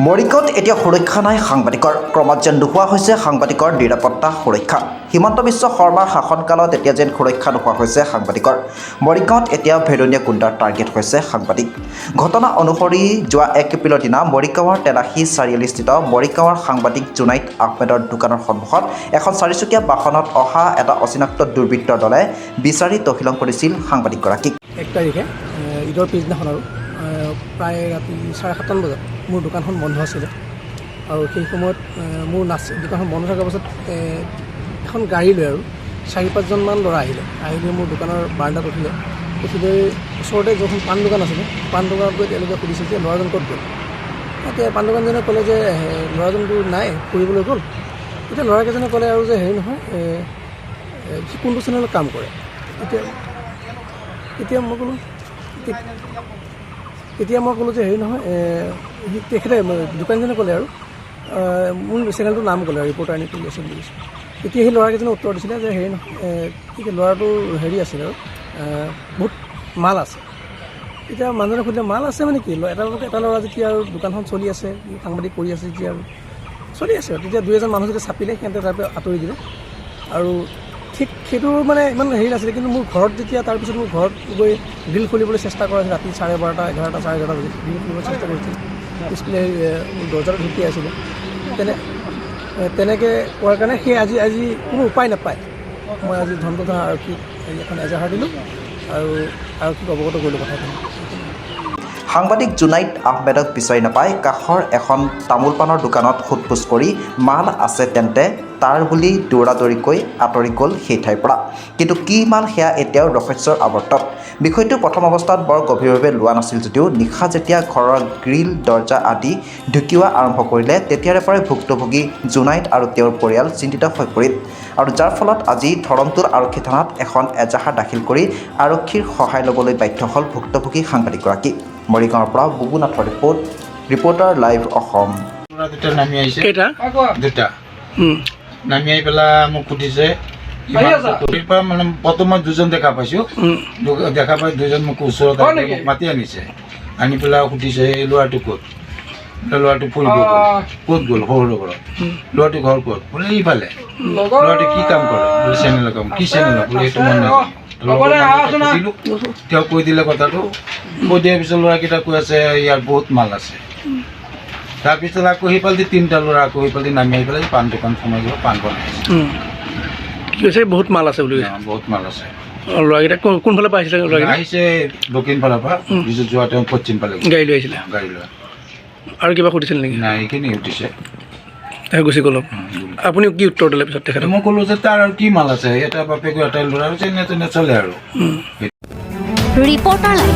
মৰিগাঁৱত এতিয়া সুৰক্ষা নাই সাংবাদিকৰ ক্ৰমাৎ যেন নোহোৱা হৈছে সাংবাদিকৰ নিৰাপত্তা সুৰক্ষা হিমন্ত বিশ্ব শৰ্মাৰ শাসনকালত এতিয়া যেন সুৰক্ষা নোহোৱা হৈছে সাংবাদিকৰ মৰিগাঁৱত এতিয়া ভেদনীয়া গুণ্ডাৰ টাৰ্গেট হৈছে সাংবাদিক ঘটনা অনুসৰি যোৱা 1 এপ্ৰিলৰ দিনা মৰিগাঁৱৰ তেলাহী চাৰিআলিস্থিত মৰিগাঁৱৰ সাংবাদিক জুনাইদ আহমেদৰ দোকানৰ সন্মুখত এখন চাৰিচকীয়া বাহনত অহা এটা অচিনাক্ত দুৰ্বৃত্তৰ দলে বিচাৰি তহিলং কৰিছিল সাংবাদিকগৰাকীক 1 তাৰিখে ঈদৰ পিছদিনাখন আৰু প্ৰায় ৰাতি 7:30 বজাত মোৰ দোকানখন বন্ধ আছিলে আৰু সেই সময়ত মোৰ দোকানখন বন্ধ থকাৰ পাছত এখন গাড়ী লৈ আৰু 4-5জনমান ল'ৰা আহিলে মোৰ দোকানৰ বাৰাণ্ডাত উঠিলে ওচৰতে যোনখন পাণ দোকান আছিলে পাণ দোকানত গৈ তেওঁলোকে সুধিছিল যে ল'ৰাজন ক'ত গ'ল এতিয়া পাণ দোকানজনে ক'লে যে ল'ৰাজনটো নাই ফুৰিবলৈ গ'ল এতিয়া ল'ৰাকেইজনে ক'লে আৰু যে হেৰি নহয় সি কোনটো চেনেলত কাম কৰে এতিয়া মই ক'লোঁ যে হেৰি নহয় তেখেতে দোকানীজনে ক'লে আৰু মোৰ চেনেলটোৰ নাম ক'লে ৰিপৰ্টাৰ আনি কৰি আছে বুলি কৈছে তেতিয়া সেই ল'ৰাকেইজনে উত্তৰ দিছিলে যে হেৰি নহয় এতিয়া ল'ৰাটোৰ হেৰি আছিলে আৰু বহুত মাল আছে এতিয়া মানুহজনে সুধিলে মাল আছে মানে কি এটা ল'ৰা যেতিয়া আৰু দোকানখন চলি আছে সাংবাদিক কৰি আছে যেতিয়া আৰু চলি আছে আৰু তেতিয়া 2-এজন মানুহ যেতিয়া চাপিলে সিহঁতে তাৰ পৰা আঁতৰি দিলে আৰু ঠিক সেইটো মানে ইমান হেৰি নাছিলে কিন্তু মোৰ ঘৰত যেতিয়া তাৰপিছত মোৰ ঘৰত গৈ গ্ৰিল খুলিবলৈ চেষ্টা কৰা আছিল ৰাতি 12:30, 11টা, 11:30 বজাত গ্ৰিল খুলিবলৈ চেষ্টা কৰিছিল পিছফালে দৰ্জাটো ঢুকি আছিলে তেনেকৈ কোৱাৰ কাৰণে সেই আজি কোনো উপায় নাপায় মই আজি ধনতলা আৰক্ষীক এখন এজাহাৰ দিলোঁ আৰু আৰক্ষীক অৱগত কৰিলোঁ কথাখিনি সাংবাদিক জুনাইদ আহমেদক বিচাৰি নাপাই কাষৰ এখন তামোল পাণৰ দোকানত সোধপোছ কৰি মাল আছে তেন্তে তাৰ বুলি দৌৰাদৌৰিকৈ আঁতৰি গ'ল সেই ঠাইৰ পৰা কিন্তু কি মাল সেয়া এতিয়াও ৰহস্যৰ আৱৰ্তত বিষয়টো প্ৰথম অৱস্থাত বৰ গভীৰভাৱে লোৱা নাছিল যদিও নিশা যেতিয়া ঘৰৰ গ্ৰিল দৰ্জা আদি ঢুকিওৱা আৰম্ভ কৰিলে তেতিয়াৰে পৰাই ভুক্তভোগী জুনাইদ আৰু তেওঁৰ পৰিয়াল চিন্তিত হৈ পৰিল আৰু যাৰ ফলত আজি ধৰমটোল আৰক্ষী থানাত এখন এজাহাৰ দাখিল কৰি আৰক্ষীৰ সহায় ল'বলৈ বাধ্য হ'ল ভুক্তভোগী সাংবাদিকগৰাকী মৰিগাঁৱৰ পৰা বুবুনাথৰ ৰিপৰ্টাৰ লাইভ অসম নামি আহি পেলাই মোক সুধিছে মানে প্ৰথম মই 2জন দেখা পাইছোঁ দেখা পাই 2জন মোক ওচৰত মাতি আনিছে আনি পেলাই সুধিছে এই ল'ৰাটো ক'ত ল'ৰাটো ফুৰিব ক'ত গ'ল সৰু ঘৰত ল'ৰাটো ঘৰ ক'ত বোলে এইফালে ল'ৰাটো কি কাম কৰে বোলে চেনেলৰ কাম কি চেনেলৰ বোলে সেইটো মই নাজানো তেওঁ কৈ দিলে কথাটো কৈ দিয়াৰ পিছত ল'ৰাকেইটা কৈ আছে ইয়াৰ বহুত মাল আছে তাৰপিছত আকৌ সেইফালে 3টা ল'ৰা আকৌ সেইফালে নামি আহি পেলাই পাণ দোকান সোমাই গ'ল পাণ বনাইছে কি কৈছে বহুত মাল আছে বুলি বহুত মাল আছে ল'ৰাকেইটা কোনফালৰ পৰা আহিছিলে আহিছে দক্ষিণ ফালৰ পৰা যোৱা তেওঁ পশ্চিম ফালে গাড়ী লৈ আহিছিলে গাড়ী লৈ আৰু কিবা সুধিছিল নেকি নাই এইখিনি উঠিছে গুচি গ'ল আপুনি কি উত্তৰ দিলে পিছত তেখেতে মই ক'লোঁ যে তাৰ আৰু কি মাল আছে এটা বাপেকো এটা ল'ৰা যেনে তেনে চলে আৰু ৰিপৰ্টাৰ লাইভ